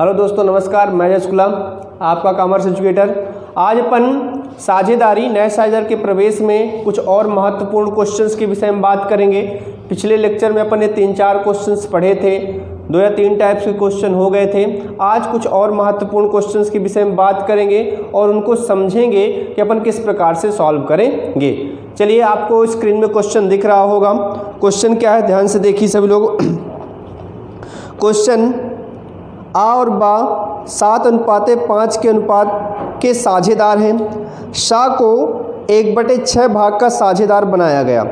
Hello दोस्तों, नमस्कार। मैं जस गुलाम, आपका कॉमर्स एजुकेटर। आज अपन साझेदारी, नए साझेदार के प्रवेश में कुछ और महत्वपूर्ण क्वेश्चंस के विषय में बात करेंगे। पिछले लेक्चर में अपन ने 3-4 क्वेश्चंस पढ़े थे, 2 या 3 टाइप्स के क्वेश्चन हो गए थे। आज कुछ और महत्वपूर्ण क्वेश्चंस के विषय में बात करेंगे और उनको समझेंगे कि अपन किस प्रकार से सॉल्व करेंगे। चलिए, आपको स्क्रीन में क्वेश्चन दिख रहा होगा। क्वेश्चन क्या है, ध्यान से देखिए सभी लोग। क्वेश्चन, आ और बा 7:5 के अनुपात के साझेदार हैं। शा को 1/6 भाग का साझेदार बनाया गया,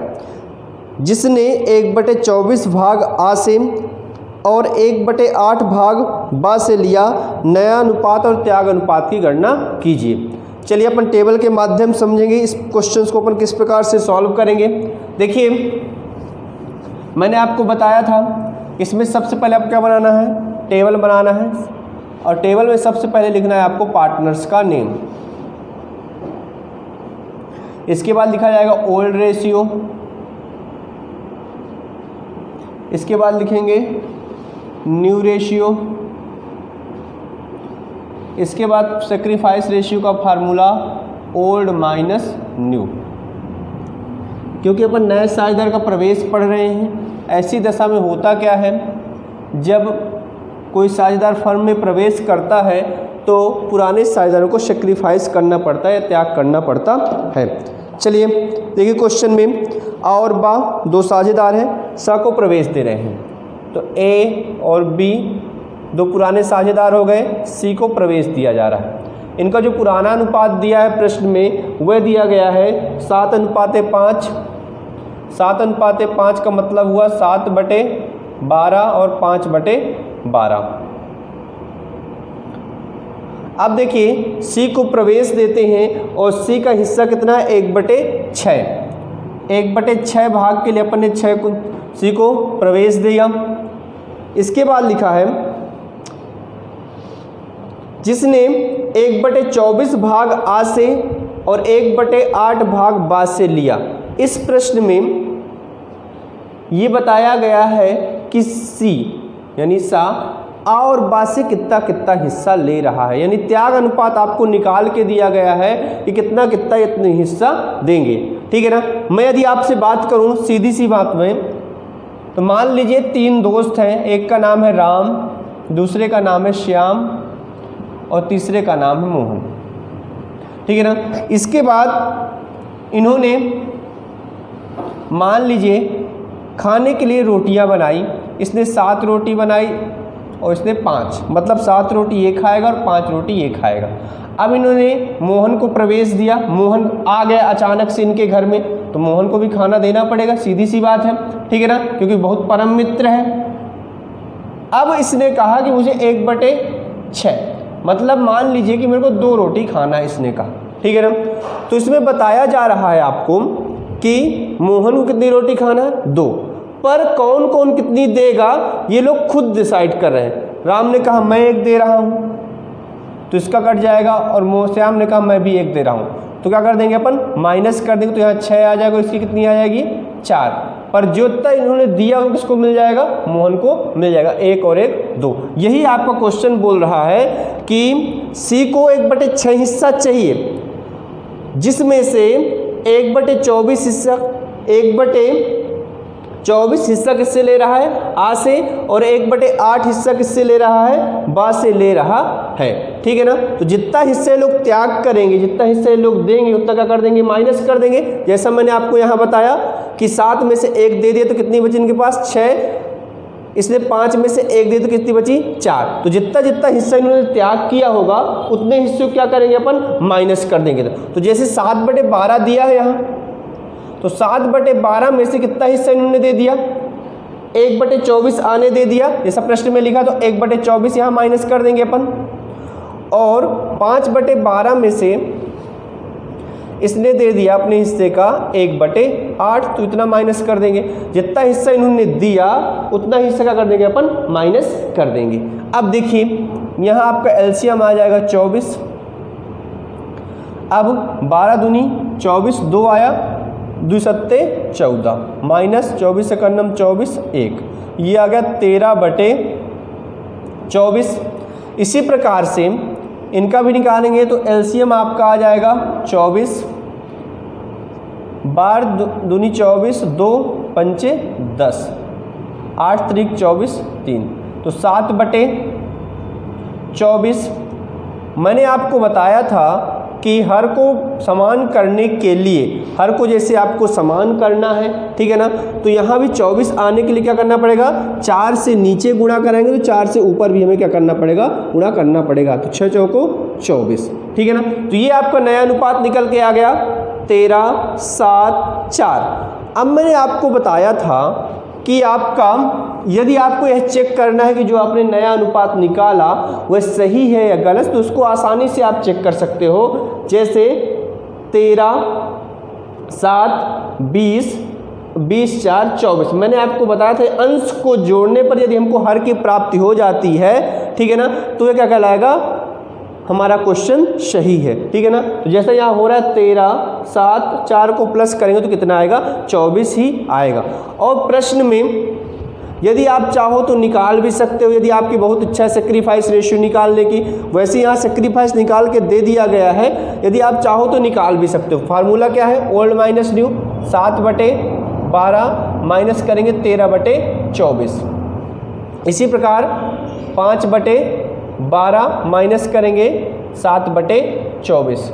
जिसने 1/24 भाग आ से और 1/8 भाग बा से लिया। नया अनुपात और त्याग अनुपात की गणना कीजिए। चलिए, अपन टेबल के माध्यम समझेंगे इस क्वेश्चन को अपन किस प्रकार से सॉल्व करेंगे। देखिए, मैंने आपको बताया था इसमें सबसे पहले आपको क्या बनाना है, टेबल बनाना है। और टेबल में सबसे पहले लिखना है आपको पार्टनर्स का नेम। इसके बाद लिखा जाएगा ओल्ड रेशियो। इसके बाद लिखेंगे न्यू रेशियो। इसके बाद सेक्रीफाइस रेशियो का फार्मूला ओल्ड माइनस न्यू। क्योंकि अपन नए साझेदार का प्रवेश पढ़ रहे हैं, ऐसी दशा में होता क्या है, जब कोई साझेदार फर्म में प्रवेश करता है तो पुराने साझेदारों को सेक्रीफाइस करना पड़ता है या त्याग करना पड़ता है। चलिए देखिए, क्वेश्चन में आ और बा 2 साझेदार हैं, सा को प्रवेश दे रहे हैं। तो ए और बी 2 पुराने साझेदार हो गए, सी को प्रवेश दिया जा रहा है। इनका जो पुराना अनुपात दिया है प्रश्न में, वह दिया गया है 7:5। 7:5 का मतलब हुआ 7/12 और 5/12। अब देखिए, सी को प्रवेश देते हैं और सी का हिस्सा कितना है, 1/6। 1/6 भाग के लिए अपन ने 6 को सी को प्रवेश दिया। इसके बाद लिखा है जिसने 1/24 भाग आ से और 1/8 भाग बा से लिया। इस प्रश्न में ये बताया गया है कि सी यानी सा आ और बा से कितना कितना हिस्सा ले रहा है, यानी त्याग अनुपात आपको निकाल के दिया गया है कि कितना कितना इतने हिस्सा देंगे। ठीक है ना। मैं यदि आपसे बात करूं सीधी सी बात में, तो मान लीजिए 3 दोस्त हैं, एक का नाम है राम, दूसरे का नाम है श्याम और तीसरे का नाम है मोहन। ठीक है ना। इसके बाद इन्होंने मान लीजिए खाने के लिए रोटियां बनाई। इसने 7 रोटी बनाई और इसने 5, मतलब 7 रोटी ये खाएगा और 5 रोटी ये खाएगा। अब इन्होंने मोहन को प्रवेश दिया। मोहन आ गया अचानक से इनके घर में, तो मोहन को भी खाना देना पड़ेगा, सीधी सी बात है। ठीक है ना, क्योंकि बहुत परम मित्र है। अब इसने कहा कि मुझे 1/6, मतलब मान लीजिए कि मेरे को 2 रोटी खाना है, इसने कहा। ठीक है ना। तो इसमें बताया जा रहा है आपको कि मोहन को कितनी रोटी खाना है, 2, पर कौन कौन कितनी देगा ये लोग खुद डिसाइड कर रहे हैं। राम ने कहा मैं 1 दे रहा हूँ, तो इसका कट जाएगा, और श्याम ने कहा मैं भी 1 दे रहा हूँ। तो क्या कर देंगे अपन, माइनस कर देंगे, तो यहाँ 6 आ जाएगा, इसकी कितनी आ जाएगी, 4। पर जो तक इन्होंने दिया वो किसको मिल जाएगा, मोहन को मिल जाएगा। 1 और 1 2। यही आपका क्वेश्चन बोल रहा है कि सी को 1/6 हिस्सा चाहिए, जिसमें से 1/24 हिस्सा 1/24 हिस्सा किससे ले रहा है, आ से, और 1/8 हिस्सा किससे ले रहा है, बा से ले रहा है। ठीक है ना। तो जितना हिस्से लोग त्याग करेंगे, जितना हिस्से लोग देंगे, उतना क्या कर देंगे, माइनस कर देंगे। जैसा मैंने आपको यहाँ बताया कि 7 में से 1 दे दिया तो कितनी बची इनके पास, 6। इसने 5 में से 1 दे तो कितनी बची, 4। तो जितना जितना हिस्सा इन्होंने त्याग किया होगा उतने हिस्से को क्या करेंगे अपन, माइनस कर देंगे। तो जैसे 7/12 दिया है यहाँ, तो 7/12 में से कितना हिस्सा इन्होंने दे दिया, 1/24 आने दे दिया, जैसा प्रश्न में लिखा। तो 1/24 यहाँ माइनस कर देंगे अपन, और 5/12 में से इसने दे दिया अपने हिस्से का 1/8, तो इतना माइनस कर देंगे। जितना हिस्सा इन्होंने दिया उतना हिस्सा क्या कर देंगे अपन, माइनस कर देंगे। अब देखिए, यहाँ आपका एलसीएम आ जाएगा 24। अब 12 दूनी 24, 2 आया, 2 सत्ते 14, माइनस 24 से करनम 24, 1, ये आ गया 13/24। इसी प्रकार से इनका भी निकालेंगे तो एलसीएम आपका आ जाएगा 24, 12 दूनी 24, 2 पंचे 10, 8 त्रिक 24, 3, तो 7/24। मैंने आपको बताया था कि हर को समान करने के लिए, हर को जैसे आपको समान करना है, ठीक है ना, तो यहाँ भी 24 आने के लिए क्या करना पड़ेगा, 4 से नीचे गुणा करेंगे तो 4 से ऊपर भी हमें क्या करना पड़ेगा, गुणा करना पड़ेगा। तो 6 चौको 24, ठीक है ना। तो ये आपका नया अनुपात निकल के आ गया 13, 7, 4। अब मैंने आपको बताया था कि आपका यदि आपको यह चेक करना है कि जो आपने नया अनुपात निकाला वह सही है या गलत, तो उसको आसानी से आप चेक कर सकते हो। जैसे 13, 7, 20, 20, 4, 24। मैंने आपको बताया था अंश को जोड़ने पर यदि हमको हर की प्राप्ति हो जाती है, ठीक है ना, तो यह क्या कहलाएगा, हमारा क्वेश्चन सही है, ठीक है ना। तो जैसा यहाँ हो रहा है 13, 7, 4 को प्लस करेंगे तो कितना आएगा, 24 ही आएगा। और प्रश्न में यदि आप चाहो तो निकाल भी सकते हो, यदि आपकी बहुत इच्छा है सेक्रीफाइस रेशियो निकालने की, वैसे यहाँ सेक्रीफाइस निकाल के दे दिया गया है, यदि आप चाहो तो निकाल भी सकते हो। फार्मूला क्या है, ओल्ड माइनस न्यू, 7/12 माइनस करेंगे 13/24। इसी प्रकार 5/12 माइनस करेंगे 7/24।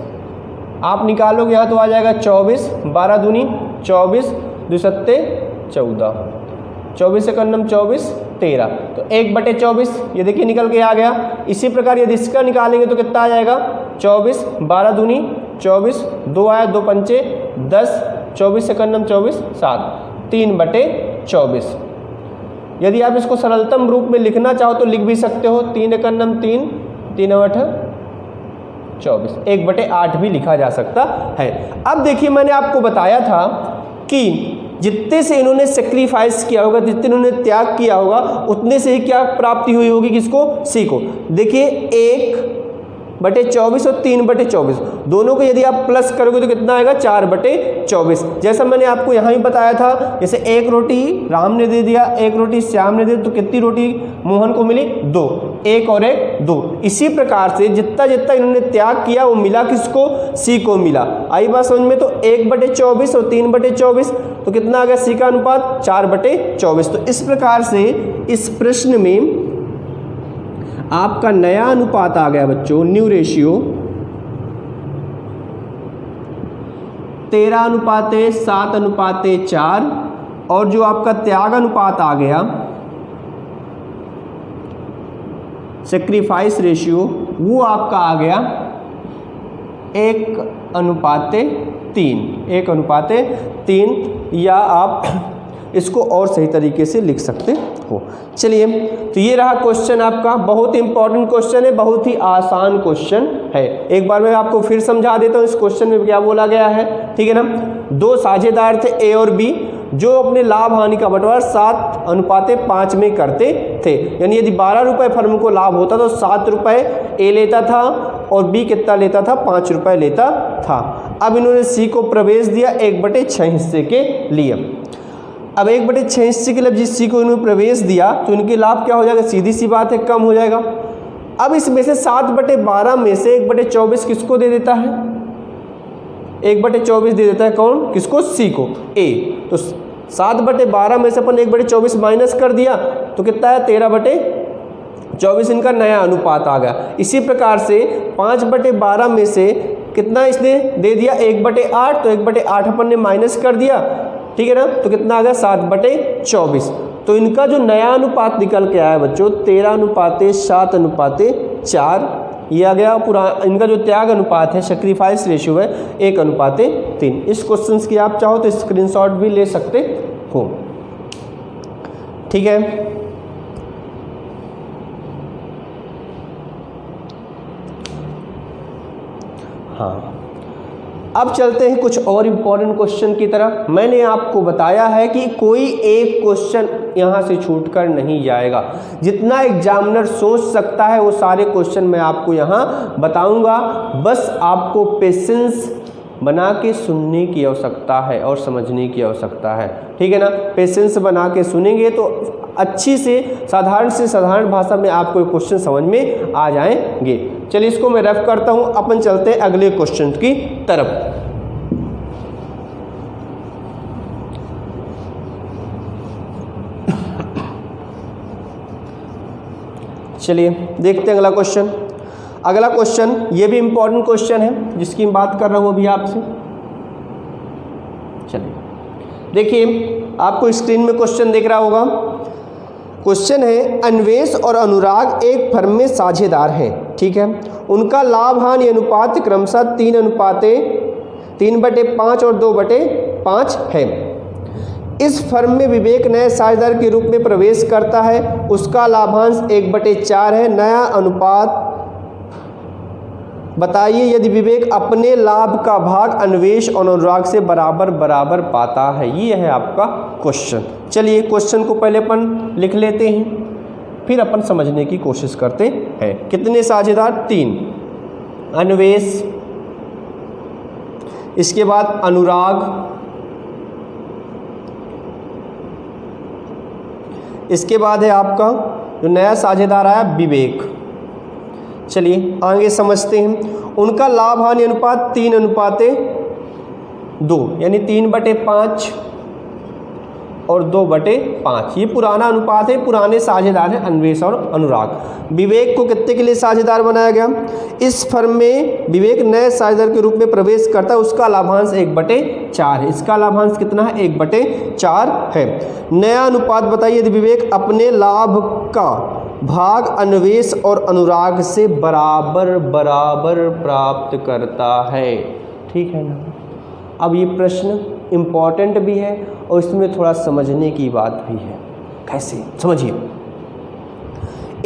आप निकालोगे यहाँ तो आ जाएगा 24, 12 दूनी 24, 2 सत्ते 14, 24 एकम 24, 13, तो 1/24 ये देखिए निकल के आ गया। इसी प्रकार यदि इसका निकालेंगे तो कितना आ जाएगा, 24, 12 दूनी 24, 2 आया 2 पंचे 10, 24 एकम 24, 7, 3/24। यदि आप इसको सरलतम रूप में लिखना चाहो तो लिख भी सकते हो, 3 एकम 3, 3 8 24, 1/8 भी लिखा जा सकता है। अब देखिए मैंने आपको बताया था कि जितने से इन्होंने सेक्रीफाइस किया होगा, जितने इन्होंने त्याग किया होगा, उतने से ही क्या प्राप्ति हुई होगी, किसको, सी को। देखिए 1/24 और 3/24 दोनों को यदि आप प्लस करोगे तो कितना आएगा, 4/24। जैसा मैंने आपको यहाँ ही बताया था, जैसे एक रोटी राम ने दे दिया, एक रोटी श्याम ने दे दी, तो कितनी रोटी मोहन को मिली, 2, 1 और 1 2। इसी प्रकार से जितना जितना इन्होंने त्याग किया वो मिला किसको, सी को मिला। आई बात समझ में। तो 1/24 और 3/24 तो कितना आ गया, सी का अनुपात 4/24। तो इस प्रकार से इस प्रश्न में आपका नया अनुपात आ गया बच्चों, न्यू रेशियो 13:7:4, और जो आपका त्याग अनुपात आ गया सेक्रीफाइस रेशियो वो आपका आ गया 1:3, 1:3, या आप इसको और सही तरीके से लिख सकते हो। चलिए, तो ये रहा क्वेश्चन आपका, बहुत ही इंपॉर्टेंट क्वेश्चन है, बहुत ही आसान क्वेश्चन है। एक बार मैं आपको फिर समझा देता हूँ इस क्वेश्चन में क्या बोला गया है, ठीक है ना। 2 साझेदार थे ए और बी, जो अपने लाभ हानि का बंटवारा 7:5 में करते थे। यानी यदि 12 रुपये फर्म को लाभ होता तो 7 रुपये ए लेता था और बी कितना लेता था, 5 रुपये लेता था। अब इन्होंने सी को प्रवेश दिया 1/6 हिस्से के लिए। अब 1/6 हिस्से के लिए जिस सी को इन्होंने प्रवेश दिया तो इनके लाभ क्या हो जाएगा, सीधी सी बात है, कम हो जाएगा। अब इसमें से 7/12 में से 1/24 किसको दे देता है, 1/24 दे देता है, कौन, किसको, सी को, ए। तो 7/12 में से अपन 1/24 माइनस कर दिया तो कितना है, 13/24 इनका नया अनुपात आ गया। इसी प्रकार से 5/12 में से कितना इसने दे दिया, 1/8, तो 1/8 अपन ने माइनस कर दिया, ठीक है ना, तो कितना आ गया, 7/24। तो इनका जो नया अनुपात निकल के आया बच्चों 13:7:4, ये आ गया। पूरा इनका जो त्याग अनुपात है, सेक्रीफाइस रेशियो है 1:3। इस क्वेश्चन की आप चाहो तो स्क्रीनशॉट भी ले सकते हो, ठीक है। हाँ, अब चलते हैं कुछ और इम्पोर्टेंट क्वेश्चन की तरफ। मैंने आपको बताया है कि कोई एक क्वेश्चन यहाँ से छूटकर नहीं जाएगा, जितना एग्जामिनर सोच सकता है वो सारे क्वेश्चन मैं आपको यहाँ बताऊंगा। बस आपको पेशेंस बना के सुनने की आवश्यकता है और समझने की आवश्यकता है, ठीक है ना। पेशेंस बना के सुनेंगे तो अच्छी से साधारण भाषा में आपको क्वेश्चन समझ में आ जाएंगे। चलिए इसको मैं रफ करता हूँ, अपन चलते हैं अगले क्वेश्चन की तरफ। चलिए देखते हैं अगला क्वेश्चन। अगला क्वेश्चन ये भी इंपॉर्टेंट क्वेश्चन है जिसकी मैं बात कर रहा हूँ अभी आपसे। चलिए देखिए, आपको स्क्रीन में क्वेश्चन दिख रहा होगा। क्वेश्चन है, अन्वेष और अनुराग एक फर्म में साझेदार हैं, ठीक है। उनका लाभ हानि अनुपात क्रमशः 3/5 और 2/5 है। इस फर्म में विवेक नए साझेदार के रूप में प्रवेश करता है, उसका लाभांश 1/4 है। नया अनुपात बताइए यदि विवेक अपने लाभ का भाग अन्वेष और अनुराग से बराबर बराबर पाता है। ये है आपका क्वेश्चन। चलिए क्वेश्चन को पहले अपन लिख लेते हैं, फिर अपन समझने की कोशिश करते हैं। कितने साझेदार? 3, अन्वेष, इसके बाद अनुराग, इसके बाद है आपका जो नया साझेदार आया विवेक। चलिए आगे समझते हैं। उनका लाभ हानि अनुपात 3/2 यानी 3/5 और 2/5। ये पुराना अनुपात है, पुराने साझेदार हैं अन्वेष और अनुराग। विवेक को कितने के लिए साझेदार बनाया गया? इस फर्म में विवेक नए साझेदार के रूप में प्रवेश करता है, उसका लाभांश 1/4 है। इसका लाभांश कितना है? 1/4 है। नया अनुपात बताइए यदि विवेक अपने लाभ का भाग अन्वेष और अनुराग से बराबर बराबर प्राप्त करता है, ठीक है ना। अब ये प्रश्न इम्पॉर्टेंट भी है और इसमें थोड़ा समझने की बात भी है। कैसे? समझिए।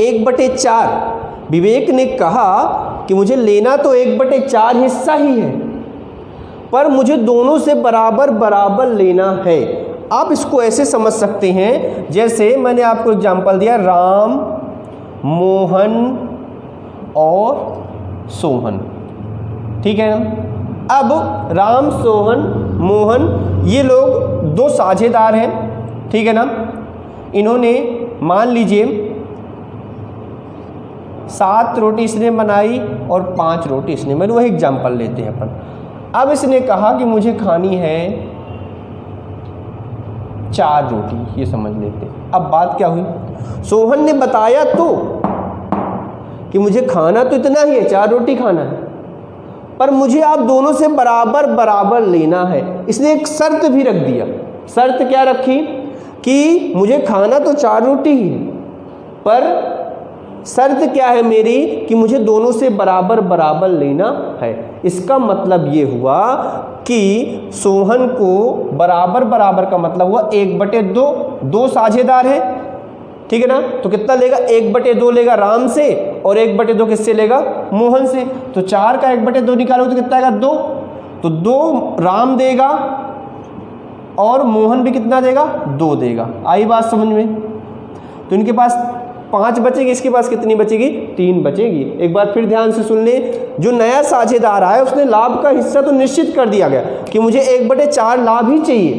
1/4 विवेक ने कहा कि मुझे लेना तो 1/4 हिस्सा ही है, पर मुझे दोनों से बराबर बराबर लेना है। आप इसको ऐसे समझ सकते हैं, जैसे मैंने आपको एग्जांपल दिया, राम, मोहन और सोहन, ठीक है ना। अब राम, सोहन, मोहन ये लोग 2 साझेदार हैं, ठीक है ना। इन्होंने मान लीजिए 7 रोटी इसने बनाई और 5 रोटी इसने, मैंने वही एग्जांपल लेते हैं अपन। अब इसने कहा कि मुझे खानी है 4 रोटी, ये समझ लेते हैं। अब बात क्या हुई? सोहन ने बताया तो कि मुझे खाना तो इतना ही है, 4 रोटी खाना है, पर मुझे आप दोनों से बराबर बराबर लेना है। इसने एक शर्त भी रख दिया। शर्त क्या रखी? कि मुझे खाना तो 4 रोटी ही है, पर शर्त क्या है मेरी कि मुझे दोनों से बराबर बराबर लेना है। इसका मतलब ये हुआ कि सोहन को बराबर बराबर का मतलब हुआ 1/2। 2 साझेदार है, ठीक है ना। तो कितना लेगा? 1/2 लेगा राम से और 1/2 किससे लेगा? मोहन से। तो 4 का 1/2 निकालो तो कितना आएगा? 2। तो 2 राम देगा और मोहन भी कितना देगा? 2 देगा। आई बात समझ में? तो इनके पास 5 बचेगी, इसके पास कितनी बचेगी? 3 बचेगी। एक बार फिर ध्यान से सुन ले, जो नया साझेदार आया उसने लाभ का हिस्सा तो निश्चित कर दिया गया कि मुझे 1/4 लाभ ही चाहिए,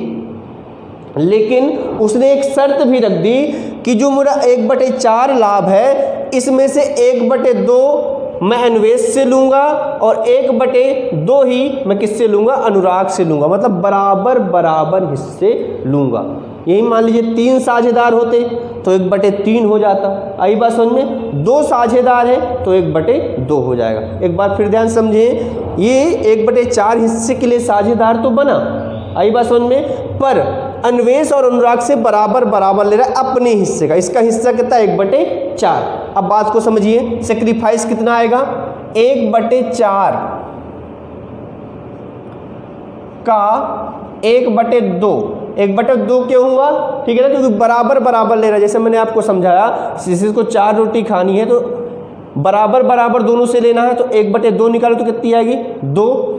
लेकिन उसने एक शर्त भी रख दी कि जो मेरा 1/4 लाभ है, इसमें से 1/2 मैं अन्वेष से लूँगा और 1/2 ही मैं किससे लूँगा? अनुराग से लूँगा। मतलब बराबर बराबर हिस्से लूँगा। यही मान लीजिए 3 साझेदार होते तो 1/3 हो जाता। आई बात समझ में? 2 साझेदार है तो 1/2 हो जाएगा। एक बार फिर ध्यान समझिए, ये 1/4 हिस्से के लिए साझेदार तो बना, आई बात समझ में, पर अन्वेष और अनुराग से बराबर बराबर ले रहा है अपने हिस्से का। इसका हिस्सा कितना? 1/4। अब बात को समझिए, सेक्रीफाइस कितना आएगा? 1/4 का 1/2। 1/2 क्यों हुआ? ठीक है ना, क्योंकि बराबर बराबर ले रहा है। जैसे मैंने आपको समझाया, किसी को 4 रोटी खानी है तो बराबर बराबर दोनों से लेना है, तो 1/2 निकालो तो कितनी आएगी? 2।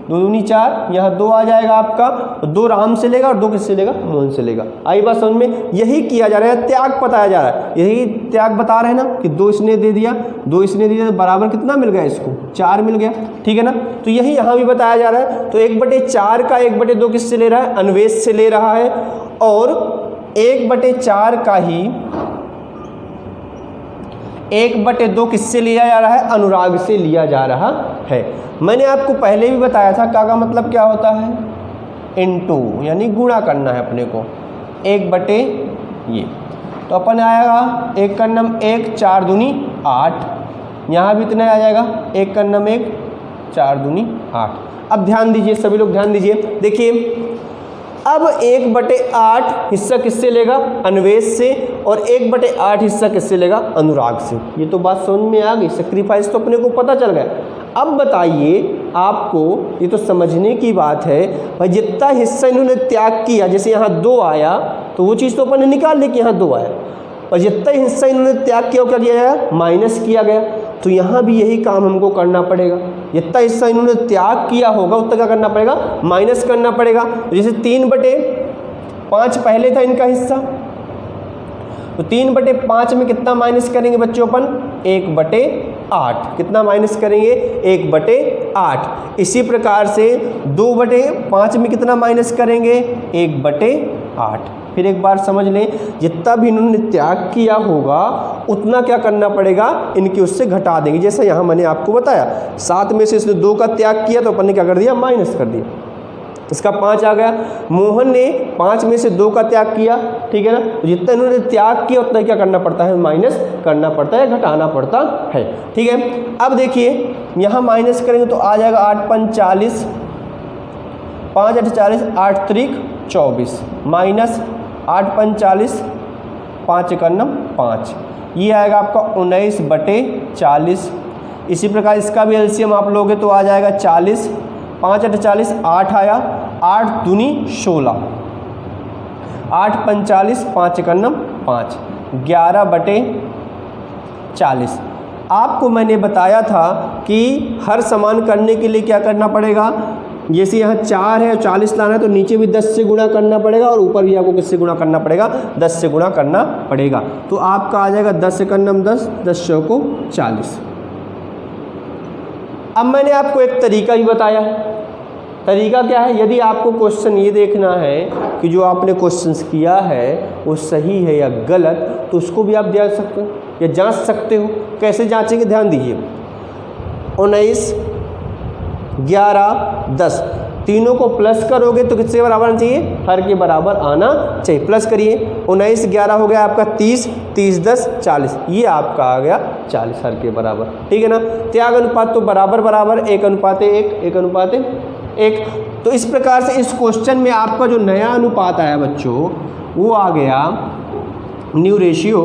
2 दूनी 4, यहाँ 2 आ जाएगा आपका, 2 राम से लेगा और 2 किससे लेगा, मोहन से लेगा। आई बात समझ में? यही किया जा रहा है, त्याग बताया जा रहा है, यही त्याग बता रहे हैं ना कि 2 इसने दे दिया, 2 इसने दे दिया, तो बराबर कितना मिल गया इसको, 4 मिल गया, ठीक है ना। तो यही यहाँ भी बताया जा रहा है। तो 1/4 का 1/2 किससे ले रहा है, अन्वेष से ले रहा है, और 1/4 का ही 1/2 किससे लिया जा रहा है, अनुराग से लिया जा रहा है। मैंने आपको पहले भी बताया था का मतलब क्या होता है, इनटू, यानी गुणा करना है अपने को, 1/, ये तो अपन आएगा 1 का नम 1, 4 दूनी 8, यहाँ भी इतना आ जाएगा 1 का नम 1, 4 दूनी 8। अब ध्यान दीजिए, सभी लोग ध्यान दीजिए, देखिए अब 1/8 हिस्सा किससे लेगा, अन्वेष से, और 1/8 हिस्सा किससे लेगा, अनुराग से। ये तो बात समझ में आ गई, सेक्रीफाइस तो अपने को पता चल गया। अब बताइए आपको, ये तो समझने की बात है भाई, जितना हिस्सा इन्होंने त्याग किया, जैसे यहाँ 2 आया तो वो चीज़ तो अपन ने निकाल ली कि यहाँ 2 आया, और जितना हिस्सा इन्होंने त्याग किया वो क्या किया जाएगा, माइनस किया गया। तो यहाँ भी यही काम हमको करना पड़ेगा, जितना हिस्सा इन्होंने त्याग किया होगा उतना क्या करना पड़ेगा, माइनस करना पड़ेगा। जैसे 3/5 पहले था इनका हिस्सा, तो 3/5 में कितना माइनस करेंगे बच्चों अपन, 1/8। कितना माइनस करेंगे, 1/8। इसी प्रकार से 2/5 में कितना माइनस करेंगे, 1/8। फिर एक बार समझ लें, जितना भी इन्होंने त्याग किया होगा उतना क्या करना पड़ेगा, इनकी उससे घटा देंगे। जैसे यहाँ मैंने आपको बताया 7 में से इसने 2 का त्याग किया तो अपन ने क्या कर दिया, माइनस कर दिया, इसका 5 आ गया। मोहन ने 5 में से 2 का त्याग किया, ठीक है ना, तो जितना इन्होंने त्याग किया उतना क्या करना पड़ता है, माइनस करना पड़ता है, घटाना पड़ता है, ठीक है। अब देखिए यहाँ माइनस करेंगे तो आ जाएगा 8×5 = 40, 5×8 = 40, 8×3 = 24, माइनस 8×5 = 40, 5 × 9 = 5, ये आएगा आपका 19/40। इसी प्रकार इसका भी एलसीएम आप लोगे तो आ जाएगा 40, 5×8 = 40, 8 आया, 8 दूनी 16, 8×5 = 40, 5 × 9 = 5, 11/40। आपको मैंने बताया था कि हर समान करने के लिए क्या करना पड़ेगा, जैसे यहाँ 4 है और 40 लाना है तो नीचे भी 10 से गुणा करना पड़ेगा और ऊपर भी आपको किससे गुणा करना पड़ेगा, 10 से गुणा करना पड़ेगा। तो आपका आ जाएगा 10 × 9 = 10, 10 × 40। अब मैंने आपको एक तरीका भी बताया है। तरीका क्या है, यदि आपको क्वेश्चन ये देखना है कि जो आपने क्वेश्चंस किया है वो सही है या गलत, तो उसको भी आप जांच सकते हो या जांच सकते हो। कैसे जांचेंगे, ध्यान दीजिए। 19, 11, 10 तीनों को प्लस करोगे तो किसके बराबर आना चाहिए, हर के बराबर आना चाहिए। प्लस करिए, 19, 11 हो गया आपका 30, 30, 10, 40, ये आपका आ गया 40 हर के बराबर, ठीक है ना। त्याग अनुपात तो बराबर बराबर 1:1, 1:1। तो इस प्रकार से इस क्वेश्चन में आपका जो नया अनुपात आया बच्चों वो आ गया न्यू रेशियो,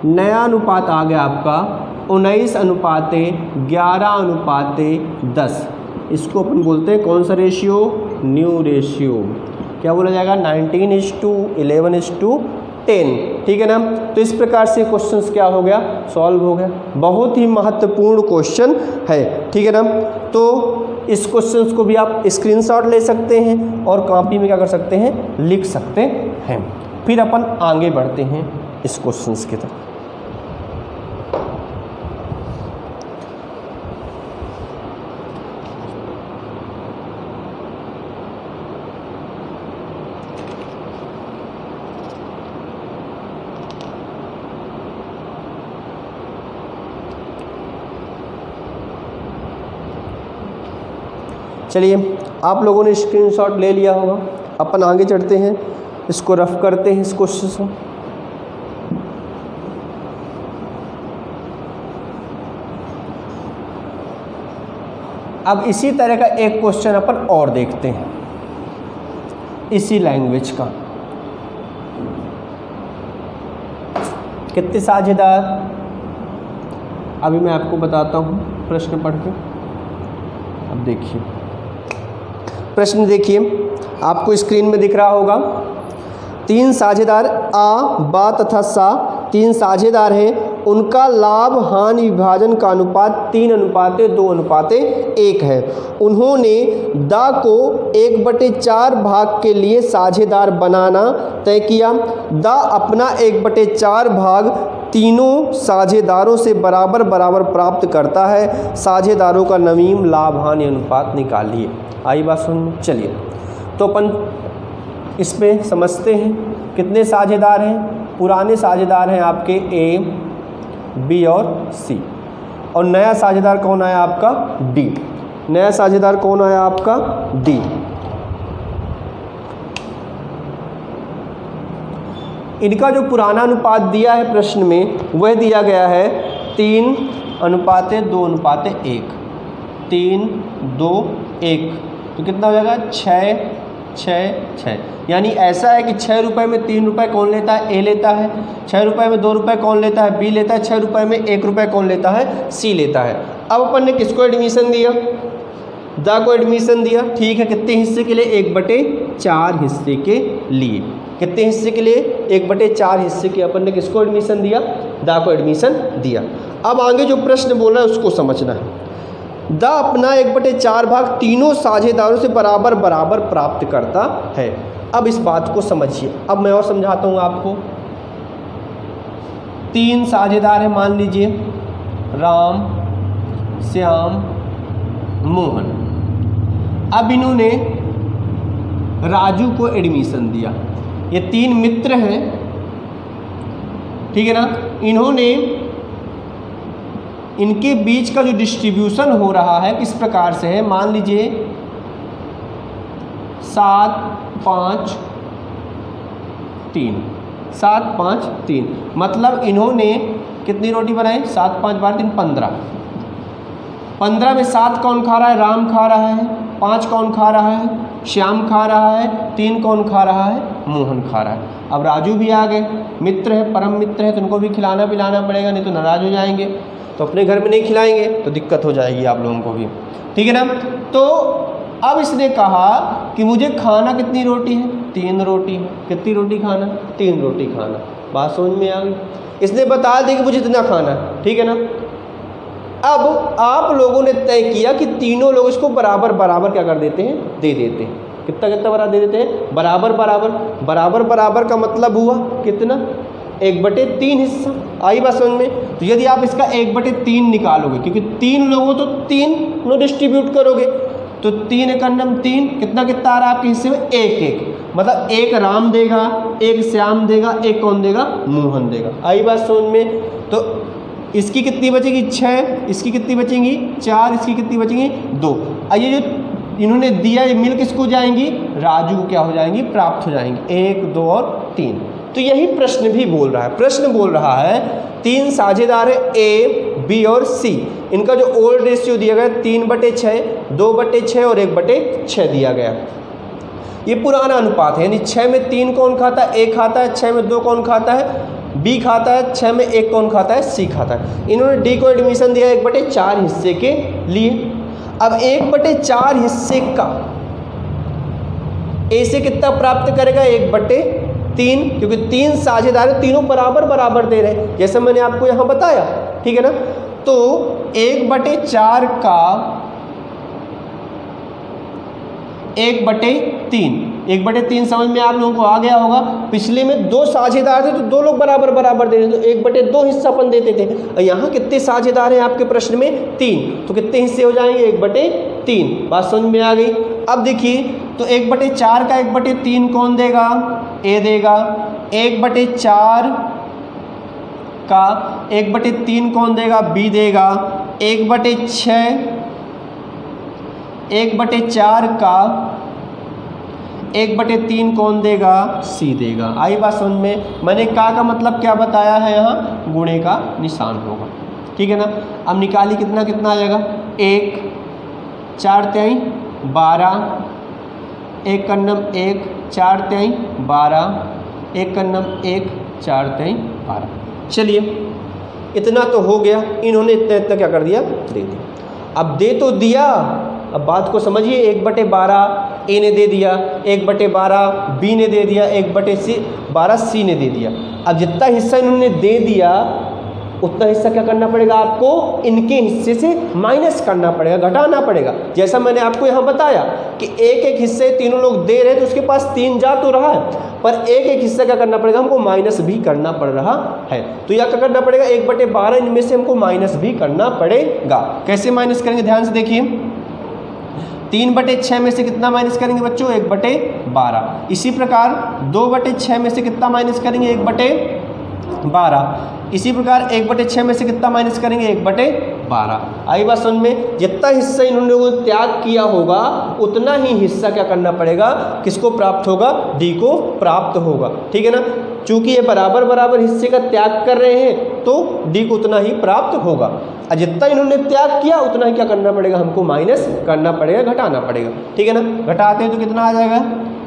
नया अनुपात आ गया आपका 19:11:10। इसको अपन बोलते हैं कौन सा रेशियो, न्यू रेशियो। क्या बोला जाएगा, 19:11:10, ठीक है ना। तो इस प्रकार से क्वेश्चंस क्या हो गया, सॉल्व हो गया। बहुत ही महत्वपूर्ण क्वेश्चन है, ठीक है ना। तो इस क्वेश्चंस को भी आप स्क्रीनशॉट ले सकते हैं और कॉपी में क्या कर सकते हैं, लिख सकते हैं। फिर अपन आगे बढ़ते हैं इस क्वेश्चंस की तरफ। चलिए, आप लोगों ने स्क्रीनशॉट ले लिया होगा, अपन आगे चढ़ते हैं, इसको रफ करते हैं इस क्वेश्चन को। अब इसी तरह का एक क्वेश्चन अपन और देखते हैं इसी लैंग्वेज का। कितने साझेदार, अभी मैं आपको बताता हूँ प्रश्न पढ़ के। अब देखिए प्रश्न, देखिए आपको स्क्रीन में दिख रहा होगा। 3 साझेदार आ, बा तथा सा 3 साझेदार हैं उनका लाभ हानि विभाजन का अनुपात 3:2:1 है। उन्होंने दा को 1/4 भाग के लिए साझेदार बनाना तय किया। दा अपना 1/4 भाग तीनों साझेदारों से बराबर बराबर प्राप्त करता है। साझेदारों का नवीन लाभ हानि अनुपात निकालिए। आई बात सुन, चलिए तो अपन इस पे समझते हैं। कितने साझेदार हैं? पुराने साझेदार हैं आपके ए, बी और सी, और नया साझेदार कौन आया आपका? डी। नया साझेदार कौन आया आपका? डी। इनका जो पुराना अनुपात दिया है प्रश्न में वह दिया गया है 3:2:1। 3:2:1 तो कितना हो जाएगा? 6:6:6। यानी ऐसा है कि 6 रुपये में 3 रुपये कौन लेता है? ए लेता है। 6 रुपये में 2 रुपये कौन लेता है? बी लेता है। 6 रुपये में 1 रुपये कौन लेता है? सी लेता है। अब अपन ने किसको एडमिशन दिया? दा को एडमिशन दिया। ठीक है, कितने हिस्से के लिए? 1/4 हिस्से के लिए। कितने हिस्से के लिए? 1/4 हिस्से के अपन ने किसको एडमिशन दिया? दा को एडमिशन दिया। अब आगे जो प्रश्न बोल रहा है उसको समझना है। दा अपना 1/4 भाग तीनों साझेदारों से बराबर बराबर प्राप्त करता है। अब इस बात को समझिए। अब मैं और समझाता हूँ आपको। 3 साझेदार हैं, मान लीजिए राम, श्याम, मोहन। अब इन्होंने राजू को एडमिशन दिया। ये 3 मित्र हैं, ठीक है ना। इन्होंने इनके बीच का जो डिस्ट्रीब्यूशन हो रहा है किस प्रकार से है? मान लीजिए 7-5-3, 7-5-3, मतलब इन्होंने कितनी रोटी बनाई? 7 5 12 3 15। 15 में 7 कौन खा रहा है? राम खा रहा है। 5 कौन खा रहा है? श्याम खा रहा है। 3 कौन खा रहा है? मोहन खा रहा है। अब राजू भी आ गए, मित्र है, परम मित्र है, तो उनको भी खिलाना पिलाना पड़ेगा, नहीं तो नाराज हो जाएंगे। तो अपने घर में नहीं खिलाएंगे तो दिक्कत हो जाएगी आप लोगों को भी, ठीक है ना। तो अब इसने कहा कि मुझे खाना कितनी रोटी है? 3 रोटी है। कितनी रोटी खाना? 3 रोटी खाना। बात समझ में आ गई? इसने बता दिया कि मुझे इतना खाना है, ठीक है ना। अब आप लोगों ने तय किया कि तीनों लोग इसको बराबर बराबर क्या कर देते हैं? दे देते हैं। कितना कितना बराबर दे देते हैं? बराबर बराबर। बराबर बराबर का मतलब हुआ कितना? 1/3 हिस्सा। आई बात समझ में? तो यदि आप इसका 1/3 निकालोगे, क्योंकि 3 लोगों तो 3 नो डिस्ट्रीब्यूट करोगे, तो 3 × 3 कितना कितना आ रहा है आपके हिस्से में? 1-1। मतलब 1 राम देगा, 1 श्याम देगा, 1 कौन देगा? मोहन देगा। आई बात समझ में? तो इसकी कितनी बचेगी? 6। इसकी कितनी बचेंगी? 4। इसकी कितनी बचेंगी? 2। ये जो इन्होंने दिया ये मिल किसको जाएंगी? राजू को क्या हो जाएंगी? प्राप्त हो जाएंगी। 1 2 और 3। तो यही प्रश्न भी बोल रहा है। प्रश्न बोल रहा है 3 साझेदार है ए, बी और सी। इनका जो ओल्ड रेशियो दिया गया 3/6, 2/6 और 1/6 दिया गया। ये पुराना अनुपात है, यानी 6 में 3 कौन खाता है? ए खाता है। 6 में 2 कौन खाता है? बी खाता है। 6 में 1 कौन खाता है? सी खाता है। इन्होंने डी को एडमिशन दिया 1/4 हिस्से के लिए। अब 1/4 हिस्से का ए से कितना प्राप्त करेगा? 1/3, क्योंकि 3 साझेदार हैं, तीनों बराबर बराबर दे रहे हैं, जैसे मैंने आपको यहाँ बताया, ठीक है ना। तो 1/4 का 1/3, 1/3 समझ में आप लोगों को आ गया होगा। पिछले में 2 साझेदार थे तो 2 लोग बराबर बराबर दे रहे थे, तो 1/2 हिस्सा अपन देते थे। और यहाँ कितने साझेदार हैं आपके प्रश्न में? 3, तो कितने हिस्से हो जाएंगे? 1/3। बात समझ में आ गई? अब देखिए, तो 1/4 का 1/3 कौन देगा? ए देगा। 1/4 का 1/3 कौन देगा? बी देगा। 1/4 का 1/3 कौन देगा? सी देगा। आई बात समझ में? मैंने का मतलब क्या बताया है? यहाँ गुणे का निशान होगा, ठीक है ना। अब निकाली कितना कितना आ जाएगा? 1 4 तिहाई 12, 1 कन्नम 1 4 तिहाई 12, 1 कन्नम 1 4 तिहाई 12। चलिए, इतना तो हो गया। इन्होंने इतना इतना क्या कर दिया? दे दिया। अब दे तो दिया, अब बात को समझिए। 1/12 ए ने दे दिया, 1/12 बी ने दे दिया, 1/12 सी ने दे दिया। अब जितना हिस्सा इन्होंने दे दिया उतना हिस्सा क्या करना पड़ेगा आपको, इनके हिस्से से माइनस करना पड़ेगा, घटाना पड़ेगा। जैसा मैंने आपको यहाँ बताया कि एक एक हिस्से तीनों लोग दे रहे हैं तो उसके पास 3 जा तो रहा है, पर एक एक हिस्सा क्या करना पड़ेगा हमको, माइनस भी करना पड़ रहा है। तो यह क्या करना पड़ेगा, 1/12 इनमें से हमको माइनस भी करना पड़ेगा। कैसे माइनस करेंगे, ध्यान से देखिए। 3/6 में से कितना माइनस करेंगे बच्चों, 1/12। इसी प्रकार 2/6 में से कितना माइनस करेंगे, 1/12। इसी प्रकार 1/6 में से कितना माइनस करेंगे, 1/12। आई बात समझ में। जितना हिस्सा इन्होंने लोगों ने त्याग किया होगा उतना ही हिस्सा क्या करना पड़ेगा, किसको प्राप्त होगा, डी को प्राप्त होगा। ठीक है ना, चूंकि ये बराबर बराबर हिस्से का त्याग कर रहे हैं तो डी को उतना ही प्राप्त होगा। और जितना इन्होंने त्याग किया उतना ही क्या करना पड़ेगा, हमको माइनस करना पड़ेगा, घटाना पड़ेगा। ठीक है ना, घटाते हैं तो कितना आ जाएगा,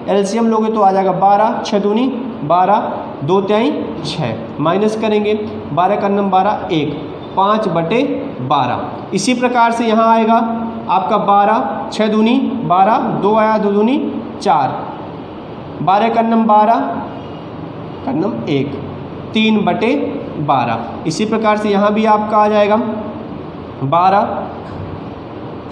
एलसीएम लोगे तो आ जाएगा 12, 6 दूनी 12, 2 तिहाई 6, माइनस करेंगे 12 का नम 12, 1, 5/12। इसी प्रकार से यहाँ आएगा आपका 12, 6 दूनी 12, 2 आया 2 दूनी 4, 12 का नम 12 का नम 1, 3/12। इसी प्रकार से यहाँ भी आपका आ जाएगा 12,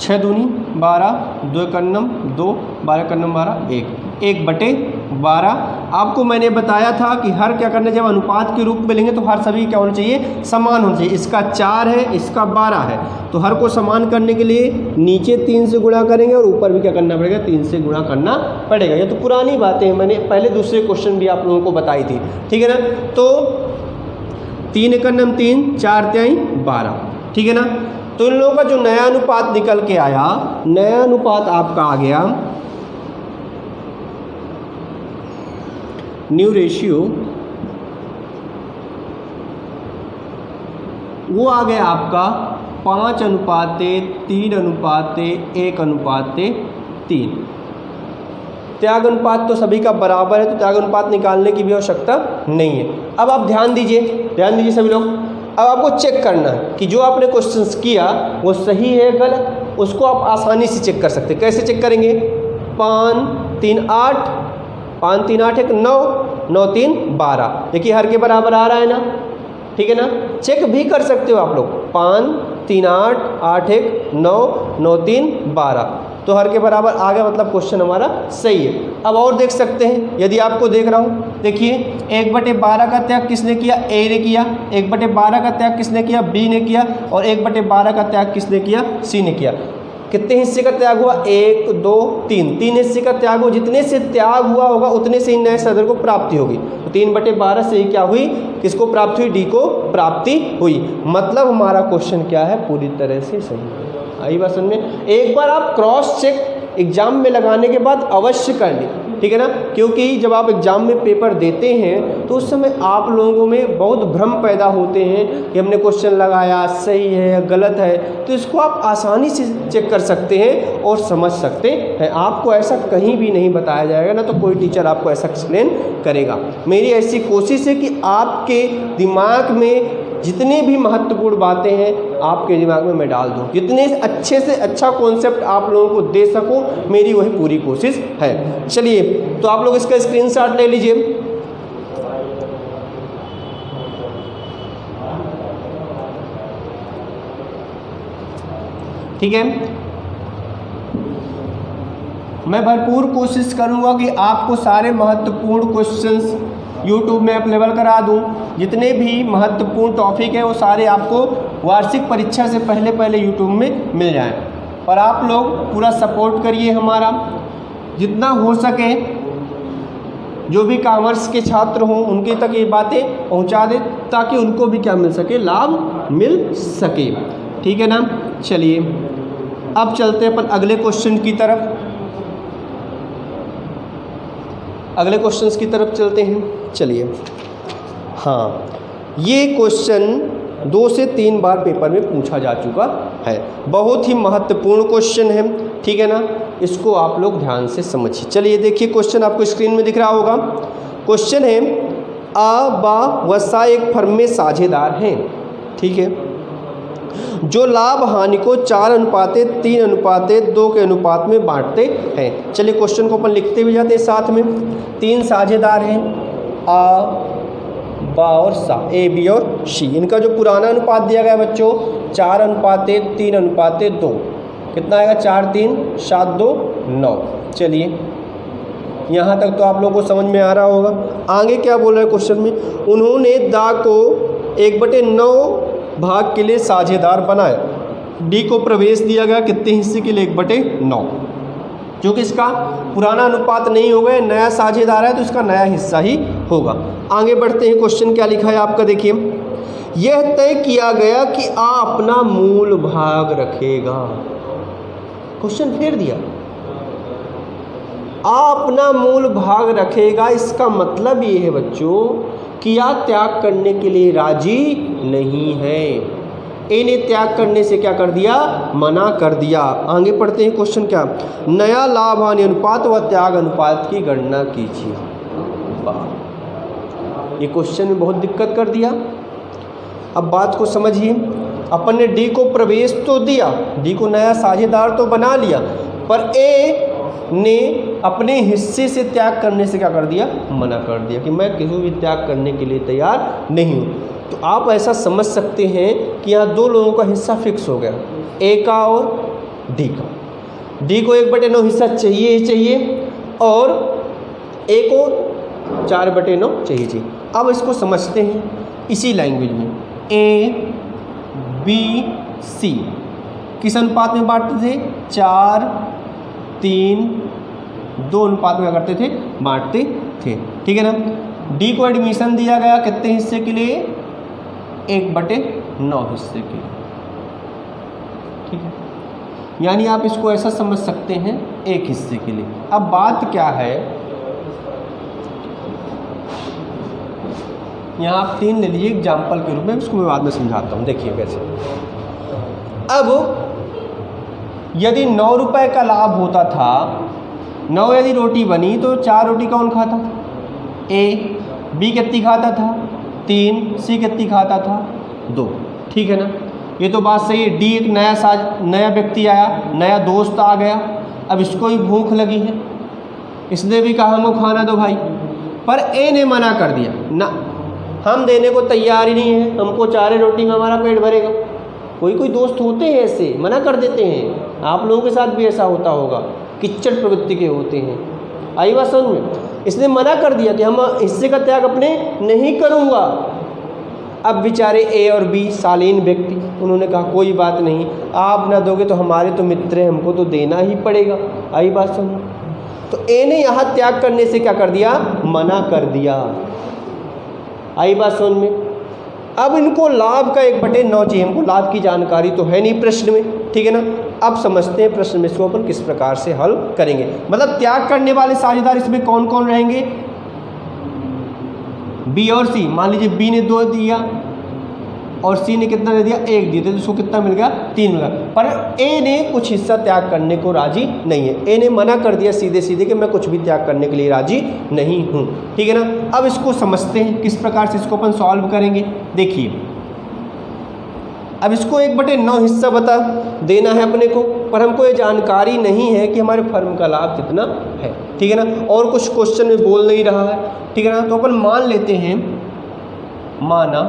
6 दूनी 12, 2 कन्नम 2, 12 कन्नम 12, 1, 1/12। आपको मैंने बताया था कि हर क्या करना, जब अनुपात के रूप में लेंगे तो हर सभी क्या होना चाहिए, समान होना चाहिए। इसका 4 है, इसका 12 है, तो हर को समान करने के लिए नीचे 3 से गुणा करेंगे और ऊपर भी क्या करना पड़ेगा, 3 से गुणा करना पड़ेगा। ये तो पुरानी बातें हैं, मैंने पहले दूसरे क्वेश्चन भी आप लोगों को बताई थी। ठीक है ना, तो 3 कन्नम 3, 4 तिहाई 12। ठीक है ना, तो इन लोगों का जो नया अनुपात निकल के आया, नया अनुपात आपका आ गया, न्यू रेशियो, वो आ गया आपका 5:3:1:3। त्याग अनुपात तो सभी का बराबर है, तो त्याग अनुपात निकालने की भी आवश्यकता नहीं है। अब आप ध्यान दीजिए सभी लोग। अब आपको चेक करना है कि जो आपने क्वेश्चंस किया वो सही है गलत, उसको आप आसानी से चेक कर सकते हैं। कैसे चेक करेंगे, 5 3 8, 5 3 8 1 9, 9 3 12। देखिए हर के बराबर आ रहा है ना, ठीक है ना। चेक भी कर सकते हो आप लोग, 5 3 8 8 1 9, 9 3 12, तो हर के बराबर आ गया, मतलब क्वेश्चन हमारा सही है। अब और देख सकते हैं, यदि आपको देख रहा हूँ, देखिए 1/12 का त्याग किसने किया, ए ने किया। 1/12 का त्याग किसने किया, बी ने किया। और 1/12 का त्याग किसने किया, सी ने किया। कितने हिस्से का त्याग हुआ, 1 2 3, 3 हिस्से का त्याग हुआ। जितने से त्याग हुआ होगा उतने से ही नए सदर को प्राप्ति होगी। तो 3/12 से ही क्या हुई, किसको प्राप्ति हुई, डी को प्राप्ति हुई। मतलब हमारा क्वेश्चन क्या है, पूरी तरह से सही है। आई बात समझ में। एक बार आप क्रॉस चेक एग्जाम में लगाने के बाद अवश्य कर लें, ठीक है ना, क्योंकि जब आप एग्जाम में पेपर देते हैं तो उस समय आप लोगों में बहुत भ्रम पैदा होते हैं कि हमने क्वेश्चन लगाया सही है या गलत है। तो इसको आप आसानी से चेक कर सकते हैं और समझ सकते हैं। आपको ऐसा कहीं भी नहीं बताया जाएगा, ना तो कोई टीचर आपको ऐसा एक्सप्लेन करेगा। मेरी ऐसी कोशिश है कि आपके दिमाग में जितनी भी महत्वपूर्ण बातें हैं आपके दिमाग में मैं डाल दूं, जितने अच्छे से अच्छा कॉन्सेप्ट आप लोगों को दे सकूं, मेरी वही पूरी कोशिश है। चलिए, तो आप लोग इसका स्क्रीनशॉट ले लीजिए। ठीक है, मैं भरपूर कोशिश करूंगा कि आपको सारे महत्वपूर्ण क्वेश्चंस YouTube में अवेलेबल करा दूं। जितने भी महत्वपूर्ण टॉपिक है वो सारे आपको वार्षिक परीक्षा से पहले पहले YouTube में मिल जाएं। और आप लोग पूरा सपोर्ट करिए हमारा, जितना हो सके जो भी कॉमर्स के छात्र हों उनके तक ये बातें पहुंचा दें, ताकि उनको भी क्या मिल सके, लाभ मिल सके। ठीक है ना। चलिए अब चलते हैं अपन अगले क्वेश्चन की तरफ, अगले क्वेश्चंस की तरफ चलते हैं। चलिए, हाँ, ये क्वेश्चन 2 से 3 बार पेपर में पूछा जा चुका है। बहुत ही महत्वपूर्ण क्वेश्चन है, ठीक है ना। इसको आप लोग ध्यान से समझिए। चलिए देखिए, क्वेश्चन आपको स्क्रीन में दिख रहा होगा। क्वेश्चन है, आ बा व सा एक फर्म में साझेदार हैं, ठीक है, जो लाभ हानि को 4:3:2 के अनुपात में बांटते हैं। चलिए क्वेश्चन को अपन लिखते भी जाते हैं साथ में। 3 साझेदार हैं, आ बा और सा, ए बी और सी। इनका जो पुराना अनुपात दिया गया बच्चों 4:3:2, कितना आएगा 4 3 7 2 9। चलिए यहाँ तक तो आप लोगों को समझ में आ रहा होगा। आगे क्या बोल रहे हैं क्वेश्चन में, उन्होंने दा को 1/9 भाग के लिए साझेदार बनाया। डी को प्रवेश दिया गया कितने हिस्से के लिए 1/9, क्योंकि इसका पुराना अनुपात नहीं होगा, नया साझेदार है तो इसका नया हिस्सा ही होगा। आगे बढ़ते हैं, क्वेश्चन क्या लिखा है आपका देखिए, यह तय किया गया कि आ अपना मूल भाग रखेगा। क्वेश्चन फिर दिया, आ अपना मूल भाग रखेगा, इसका मतलब ये है बच्चों कि आ त्याग करने के लिए राजी नहीं है। ए ने त्याग करने से क्या कर दिया, मना कर दिया। आगे पढ़ते हैं क्वेश्चन क्या, नया लाभ हानि अनुपात व त्याग अनुपात की गणना कीजिए। ये क्वेश्चन में बहुत दिक्कत कर दिया। अब बात को समझिए, अपन ने डी को प्रवेश तो दिया, डी को नया साझेदार तो बना लिया, पर ए ने अपने हिस्से से त्याग करने से क्या कर दिया, मना कर दिया कि मैं किसी भी त्याग करने के लिए तैयार नहीं हूँ। तो आप ऐसा समझ सकते हैं कि यहाँ दो लोगों का हिस्सा फिक्स हो गया, ए का और डी का। डी को 1/9 हिस्सा चाहिए ही चाहिए और ए को 4/9 चाहिए। अब इसको समझते हैं इसी लैंग्वेज में, ए बी सी किस अनुपात में बांटते थे, 4:3:2 अनुपात में करते थे, बांटते थे, ठीक है ना। डी को एडमिशन दिया गया कितने हिस्से के लिए, 1/9 हिस्से के लिए, ठीक है। यानी आप इसको ऐसा समझ सकते हैं एक हिस्से के लिए। अब बात क्या है, यहाँ आप 3 ले लीजिए एग्जाम्पल के रूप में, इसको मैं बाद में समझाता हूँ। देखिए कैसे, अब यदि 9 रुपए का लाभ होता था, 9 यदि रोटी बनी तो 4 रोटी कौन खाता था, ए। बी कितनी खाता था, 3। सी कितनी खाता था, 2, ठीक है ना। ये तो बात सही है। डी एक नया व्यक्ति आया, नया दोस्त आ गया, अब इसको भी भूख लगी है, इसने भी कहा हमको खाना दो भाई, पर ए ने मना कर दिया, ना हम देने को तैयार ही नहीं है, हमको 4 रोटी में हमारा पेट भरेगा। कोई कोई दोस्त होते हैं ऐसे, मना कर देते हैं। आप लोगों के साथ भी ऐसा होता होगा, किच्चड़ प्रवृत्ति के होते हैं। आई बात समझ में, इसने मना कर दिया कि हम हिस्से का त्याग अपने नहीं करूँगा। अब बेचारे ए और बी शालीन व्यक्ति, उन्होंने कहा कोई बात नहीं, आप ना दोगे तो हमारे तो मित्र हैं, हमको तो देना ही पड़ेगा। आई बात समझ, तो ए ने यहाँ त्याग करने से क्या कर दिया, मना कर दिया। आई बात समझ में। अब इनको लाभ का 1/9 चाहिए, हमको लाभ की जानकारी तो है नहीं प्रश्न में, ठीक है ना। अब समझते हैं प्रश्न में इसको अपन किस प्रकार से हल करेंगे। मतलब त्याग करने वाले साझेदार इसमें कौन कौन रहेंगे, बी और सी। मान लीजिए बी ने 2 दिया और सी ने कितना दे दिया, 1 दिया, तो इसको कितना मिल गया, 3 मिल गया। पर ए ने कुछ हिस्सा त्याग करने को राजी नहीं है, ए ने मना कर दिया सीधे सीधे कि मैं कुछ भी त्याग करने के लिए राजी नहीं हूँ, ठीक है ना। अब इसको समझते हैं किस प्रकार से इसको अपन सॉल्व करेंगे। देखिए, अब इसको 1/9 हिस्सा बता देना है अपने को, पर हमको ये जानकारी नहीं है कि हमारे फर्म का लाभ कितना है, ठीक है ना। और कुछ क्वेश्चन में बोल नहीं रहा है, ठीक है ना। तो अपन मान लेते हैं, माना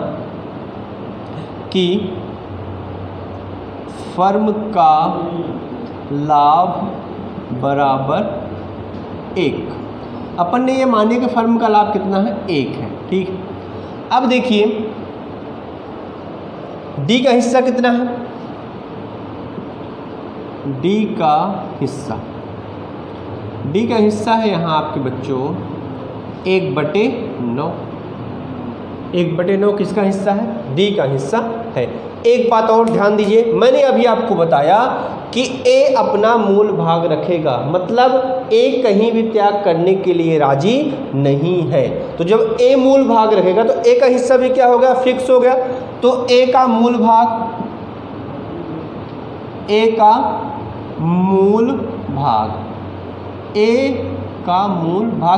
कि फर्म का लाभ बराबर 1। अपन ने ये माने कि फर्म का लाभ कितना है, 1 है, ठीक। अब देखिए डी का हिस्सा कितना है, डी का हिस्सा है यहाँ आपके बच्चों 1/9। 1/9 किसका हिस्सा है, डी का हिस्सा है। एक बात और ध्यान दीजिए, मैंने अभी आपको बताया कि ए अपना मूल भाग रखेगा, मतलब ए कहीं भी त्याग करने के लिए राजी नहीं है। तो जब ए मूल भाग रखेगा तो ए का हिस्सा भी क्या हो गया, फिक्स हो गया। तो ए का मूल भाग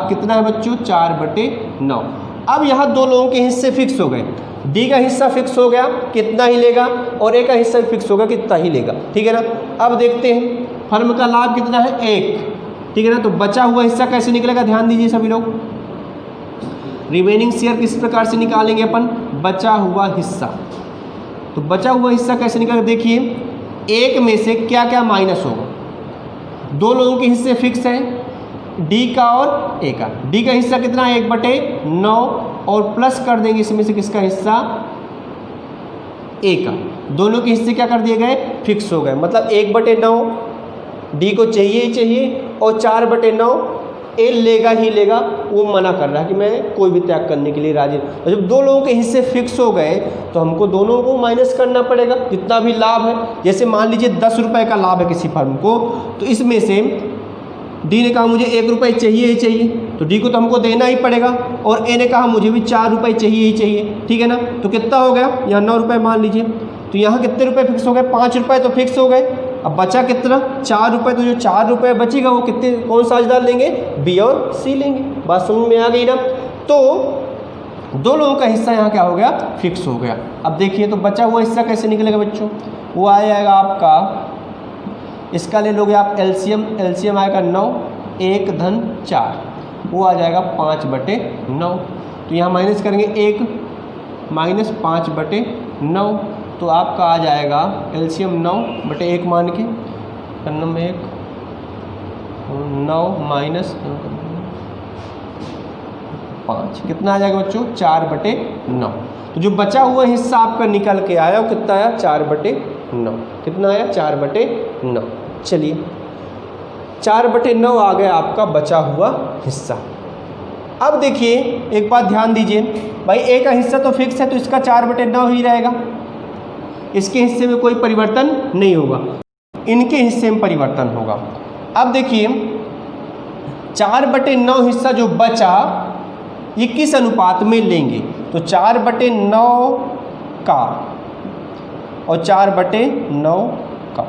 कितना है बच्चों, 4/9। अब यहाँ 2 लोगों के हिस्से फिक्स हो गए, डी का हिस्सा फिक्स हो गया कितना ही लेगा और ए का हिस्सा फिक्स होगा कितना ही लेगा, ठीक है ना। अब देखते हैं फर्म का लाभ कितना है, 1, ठीक है ना। तो बचा हुआ हिस्सा कैसे निकलेगा, ध्यान दीजिए सभी लोग। रिमेनिंग शेयर किस प्रकार से निकालेंगे अपन, बचा हुआ हिस्सा। तो बचा हुआ हिस्सा कैसे निकालेंगे, देखिए एक में से क्या क्या माइनस होगा, दो लोगों के हिस्से फिक्स हैं, डी का और ए का। डी का हिस्सा कितना है, 1/9, और प्लस कर देंगे इसमें से किसका हिस्सा, ए का। दोनों के हिस्से क्या कर दिए गए, फिक्स हो गए। मतलब 1/9 डी को चाहिए ही चाहिए, और 4/9 ए लेगा ही लेगा। वो मना कर रहा है कि मैं कोई भी त्याग करने के लिए राजी। और जब दो लोगों के हिस्से फिक्स हो गए तो हमको दोनों को माइनस करना पड़ेगा जितना भी लाभ है। जैसे मान लीजिए 10 रुपये का लाभ है किसी फर्म को, तो इसमें से डी ने कहा मुझे 1 रुपये चाहिए ही चाहिए, तो डी को तो हमको देना ही पड़ेगा, और ए ने कहा मुझे भी 4 रुपये चाहिए ही चाहिए, ठीक है ना। तो कितना हो गया, यहाँ 9 रुपये मान लीजिए, तो यहाँ कितने रुपये फिक्स हो गए, 5 रुपये तो फिक्स हो गए। अब बचा कितना, 4 रुपये। तो जो 4 रुपये बचेगा वो कितने, कौन सा साझेदार लेंगे, बी और सी लेंगे। बात समझ में आ गई ना। तो दो लोगों का हिस्सा यहाँ क्या हो गया, फिक्स हो गया। अब देखिए तो बचा हुआ हिस्सा कैसे निकलेगा बच्चों, वो आ जाएगा आपका, इसका ले लोगे आप एलसीएम, एलसीएम आएगा 9, 1 धन 4, वो आ जाएगा 5/9। तो यहाँ माइनस करेंगे 1 माइनस 5/9, तो आपका आ जाएगा एलसीएम 9/1 मान के, 9 माइनस 5 कितना आ जाएगा बच्चों, 4/9। तो जो बचा हुआ हिस्सा आपका निकल के आया वो कितना आया, 4/9। कितना आया, 4/9। चलिए 4/9 आ गया आपका बचा हुआ हिस्सा। अब देखिए एक बात ध्यान दीजिए, भाई ए का हिस्सा तो फिक्स है तो इसका 4/9 ही रहेगा, इसके हिस्से में कोई परिवर्तन नहीं होगा, इनके हिस्से में परिवर्तन होगा। अब देखिए 4/9 हिस्सा जो बचा ये किस अनुपात में लेंगे, तो 4/9 का और 4/9 का।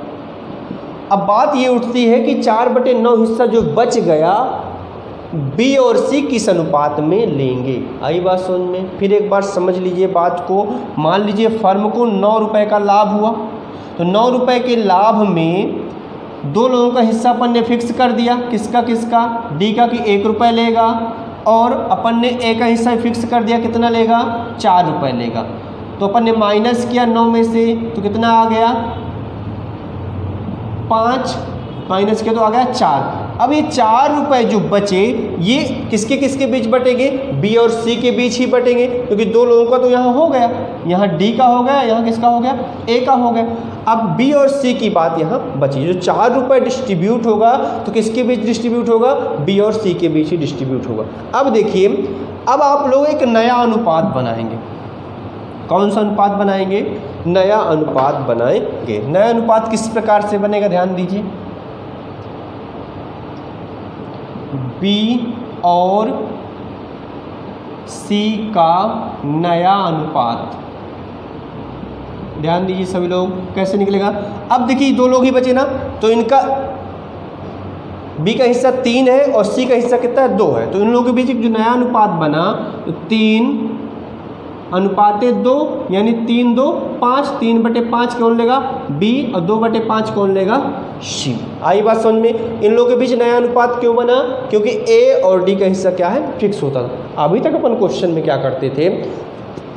अब बात ये उठती है कि 4/9 हिस्सा जो बच गया बी और सी किस अनुपात में लेंगे। आई बात समझ में। फिर एक बार समझ लीजिए बात को। मान लीजिए फर्म को 9 रुपये का लाभ हुआ, तो 9 रुपये के लाभ में दो लोगों का हिस्सा अपन ने फिक्स कर दिया, किसका किसका, डी का कि 1 रुपये लेगा, और अपन ने ए का हिस्सा फिक्स कर दिया, कितना लेगा, 4 रुपये लेगा। तो अपन ने माइनस किया 9 में से, तो कितना आ गया, 5 माइनस किया तो आ गया 4। अब ये 4 रुपये जो बचे ये किसके किसके बीच बटेंगे, बी और सी के बीच ही बटेंगे, क्योंकि दो लोगों का तो यहाँ हो गया, यहाँ डी का हो गया, यहाँ किसका हो गया, ए का हो गया। अब बी और सी की बात यहाँ बची, जो 4 रुपये डिस्ट्रीब्यूट होगा तो किसके बीच डिस्ट्रीब्यूट होगा, बी और सी के बीच ही डिस्ट्रीब्यूट होगा। अब देखिए अब आप लोग एक नया अनुपात बनाएंगे। कौन सा अनुपात बनाएंगे, नया अनुपात बनाएंगे। नया अनुपात किस प्रकार से बनेगा, ध्यान दीजिए, बी और सी का नया अनुपात। ध्यान दीजिए सभी लोग, कैसे निकलेगा। अब देखिए दो लोग ही बचे ना, तो इनका बी का हिस्सा 3 है और सी का हिस्सा कितना है, 2 है। तो इन लोगों के बीच जो नया अनुपात बना तो 3:2 यानी 3-2 5, 3/5 कौन लेगा, बी, और 2/5 कौन लेगा, सी। आई बात समझ में। इन लोगों के बीच नया अनुपात क्यों बना, क्योंकि ए और डी का हिस्सा क्या है, फिक्स होता था। अभी तक अपन क्वेश्चन में क्या करते थे,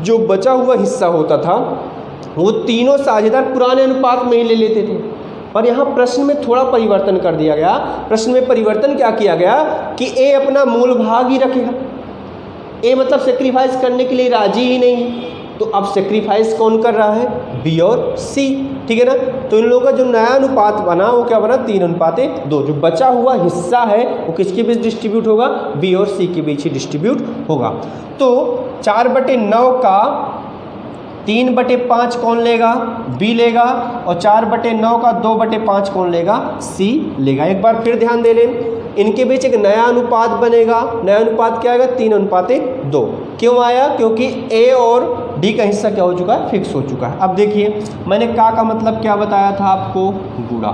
जो बचा हुआ हिस्सा होता था वो तीनों साझेदार पुराने अनुपात में ही ले लेते थे, पर यहाँ प्रश्न में थोड़ा परिवर्तन कर दिया गया। प्रश्न में परिवर्तन क्या किया गया कि ए अपना मूल भाग ही रखेगा, ए मतलब सेक्रीफाइस करने के लिए राजी ही नहीं है। तो अब सेक्रीफाइस कौन कर रहा है, बी और सी, ठीक है ना। तो इन लोगों का जो नया अनुपात बना वो क्या बना, 3:2। जो बचा हुआ हिस्सा है वो किसके बीच डिस्ट्रीब्यूट होगा, बी और सी के बीच ही डिस्ट्रीब्यूट होगा। तो 4/9 का 3/5 कौन लेगा, बी लेगा, और 4/9 का 2/5 कौन लेगा, सी लेगा। एक बार फिर ध्यान दे लें, इनके बीच एक नया अनुपात बनेगा। नया अनुपात क्या आएगा, 3:2। क्यों आया, क्योंकि ए और डी का हिस्सा क्या हो चुका है, फिक्स हो चुका है। अब देखिए मैंने का मतलब क्या बताया था आपको, गुणा,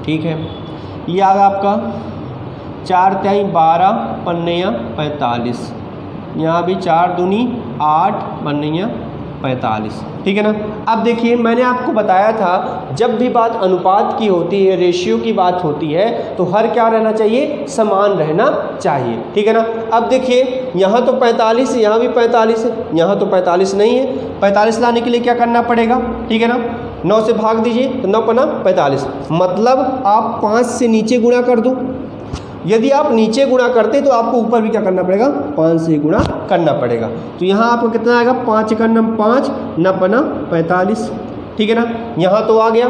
ठीक है। ये आ गया आपका 4×3 12, 5×9 45, यहाँ भी 4×2 8, 5×9 45। ठीक है ना। अब देखिए मैंने आपको बताया था जब भी बात अनुपात की होती है, रेशियो की बात होती है, तो हर क्या रहना चाहिए, समान रहना चाहिए। ठीक है ना। अब देखिए यहाँ तो 45, यहाँ भी 45 है, यहाँ तो 45 नहीं है। 45 लाने के लिए क्या करना पड़ेगा, ठीक है ना, 9 से भाग दीजिए तो 9 पना 45, मतलब आप 5 से नीचे गुणा कर दो। यदि आप नीचे गुणा करते तो आपको ऊपर भी क्या करना पड़ेगा, 5 से गुणा करना पड़ेगा। तो यहाँ आपको कितना आएगा, 5 का नम 5, 9 पना 45। ठीक है ना। यहाँ तो आ गया,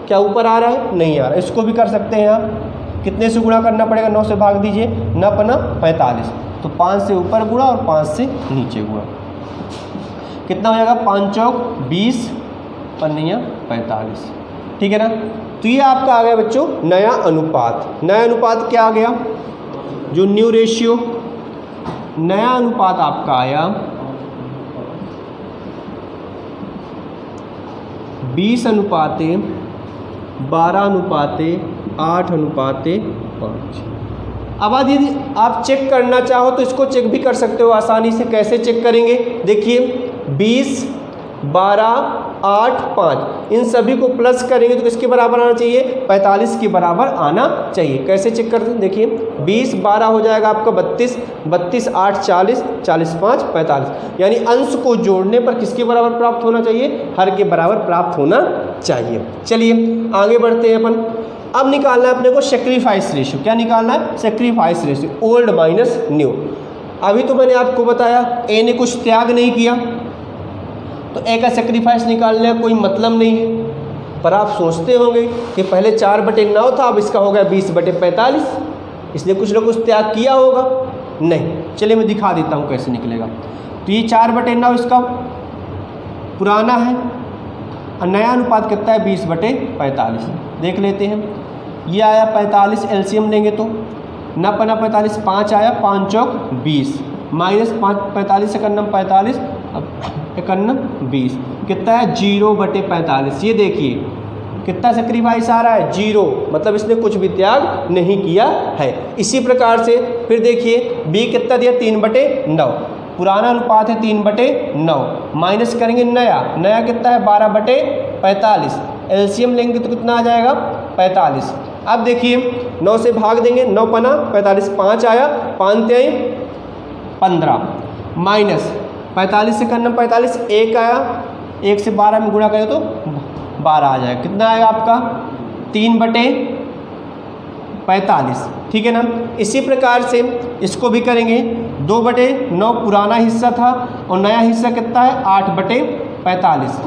क्या ऊपर आ रहा है, नहीं आ रहा है। इसको भी कर सकते हैं, यहाँ कितने से गुणा करना पड़ेगा, 9 से भाग दीजिए, 9 पना 45, तो 5 से ऊपर गुणा और 5 से नीचे गुणा, कितना हो जाएगा, 5 चौक 20, पन्निया 45। ठीक है ना। तो ये आपका आ गया बच्चों नया अनुपात। नया अनुपात क्या आ गया, जो न्यू रेशियो, नया अनुपात आपका आया 20 अनुपाते 12 अनुपाते 8 अनुपाते 5। अब आज यदि आप चेक करना चाहो तो इसको चेक भी कर सकते हो आसानी से। कैसे चेक करेंगे, देखिए 20, 12, 8, 5, इन सभी को प्लस करेंगे तो किसके बराबर आना चाहिए, 45 के बराबर आना चाहिए। कैसे चेक करते हैं, देखिए 20, 12 हो जाएगा आपका 32, 32, 8, 40, 40, 5, 45, यानी अंश को जोड़ने पर किसके बराबर प्राप्त होना चाहिए, हर के बराबर प्राप्त होना चाहिए। चलिए आगे बढ़ते हैं अपन। अब निकालना है अपने को सेक्रीफाइस रेशियो। क्या निकालना है, sacrifice ratio, old minus new. अभी तो मैंने आपको बताया ए ने कुछ त्याग नहीं किया, तो ए का सेक्रीफाइस निकालने का कोई मतलब नहीं है। पर आप सोचते होंगे कि पहले 4/9 था, अब इसका हो गया 20/45, इसलिए कुछ ना कुछ त्याग किया होगा। नहीं, चलिए मैं दिखा देता हूँ कैसे निकलेगा। तो ये 4/9 इसका पुराना है और नया अनुपात कितना है, 20/45। देख लेते हैं, ये आया 45, एलसीएम लेंगे तो 9 पना 45, 5 आया, 5 चौक 20, माइनस 45 से करना 45, अब 51 20, कितना है 0/45। ये देखिए कितना सेक्रीफाइस आ रहा है, 0, मतलब इसने कुछ भी त्याग नहीं किया है। इसी प्रकार से फिर देखिए बी कितना दिया, 3/9, पुराना अनुपात है 3/9, माइनस करेंगे नया कितना है 12/45, एलसीएम लेंगे तो कितना आ जाएगा 45। अब देखिए 9 से भाग देंगे, 9 पना 45, 5 आया, 5 त्याई 15, माइनस 45 से करना 45, 1 आया, 1 से 12 में गुणा करें तो 12 आ जाएगा। कितना आएगा आपका 3/45। ठीक है ना। इसी प्रकार से इसको भी करेंगे, 2/9 पुराना हिस्सा था और नया हिस्सा कितना है 8/45।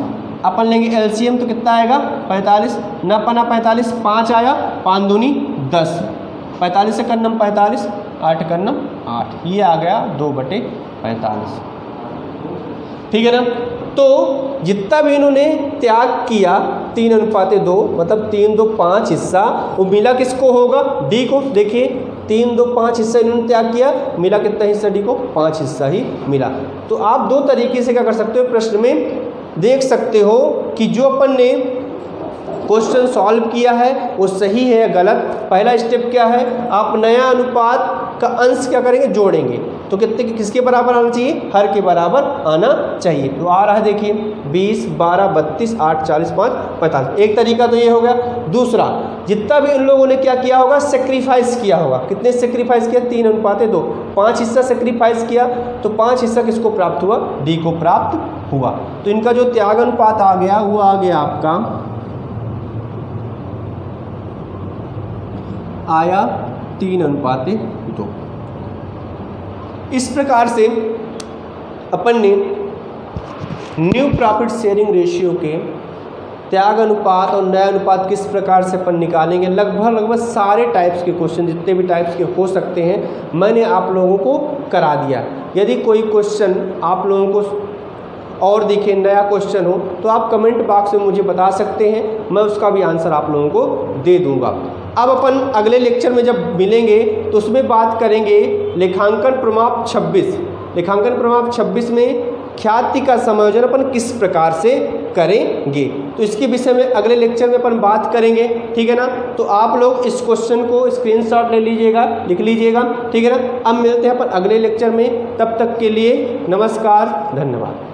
अपन लेंगे एलसीएम तो कितना आएगा 45, 9 पना 45, 5 आया, 5 दूनी 10, 45 से करना 45, 8 करना 8, ये आ गया 2/45। ठीक है ना। तो जितना भी इन्होंने त्याग किया 3:2, मतलब 3, 2, 5 हिस्सा, वो मिला किसको होगा, डी को। देखिए 3, 2, 5 हिस्सा इन्होंने त्याग किया, मिला कितना हिस्सा डी को, 5 हिस्सा ही मिला। तो आप दो तरीके से क्या कर सकते हो, प्रश्न में देख सकते हो कि जो अपन ने क्वेश्चन सॉल्व किया है वो सही है या गलत। पहला स्टेप क्या है, आप नया अनुपात का अंश क्या करेंगे, जोड़ेंगे, तो कितने किसके बराबर आना चाहिए, हर के बराबर आना चाहिए। तो आ रहा है देखिए 20, 12, 32, 8, 40, 5, 45। एक तरीका तो ये हो गया। दूसरा, जितना भी उन लोगों ने क्या किया होगा, सेक्रीफाइस किया होगा। कितने सेक्रीफाइस किया, 3:2, 5 हिस्सा सेक्रीफाइस किया, तो 5 हिस्सा किसको प्राप्त हुआ, डी को प्राप्त हुआ। तो इनका जो त्याग अनुपात आ गया वो आ गया आपका, आया 3:2। इस प्रकार से अपन ने न्यू प्रॉफिट शेयरिंग रेशियो के त्याग अनुपात और नया अनुपात किस प्रकार से अपन निकालेंगे, लगभग सारे टाइप्स के क्वेश्चन, जितने भी टाइप्स के हो सकते हैं, मैंने आप लोगों को करा दिया। यदि कोई क्वेश्चन आप लोगों को और दिखे, नया क्वेश्चन हो, तो आप कमेंट बॉक्स में मुझे बता सकते हैं, मैं उसका भी आंसर आप लोगों को दे दूंगा। अब अपन अगले लेक्चर में जब मिलेंगे तो उसमें बात करेंगे लेखांकन प्रमाप 26। लेखांकन प्रमाप 26 में ख्याति का समायोजन अपन किस प्रकार से करेंगे, तो इसके विषय में अगले लेक्चर में अपन बात करेंगे। ठीक है ना। तो आप लोग इस क्वेश्चन को स्क्रीनशॉट ले लीजिएगा, लिख लीजिएगा। ठीक है ना। अब मिलते हैं अपन अगले लेक्चर में, तब तक के लिए नमस्कार, धन्यवाद।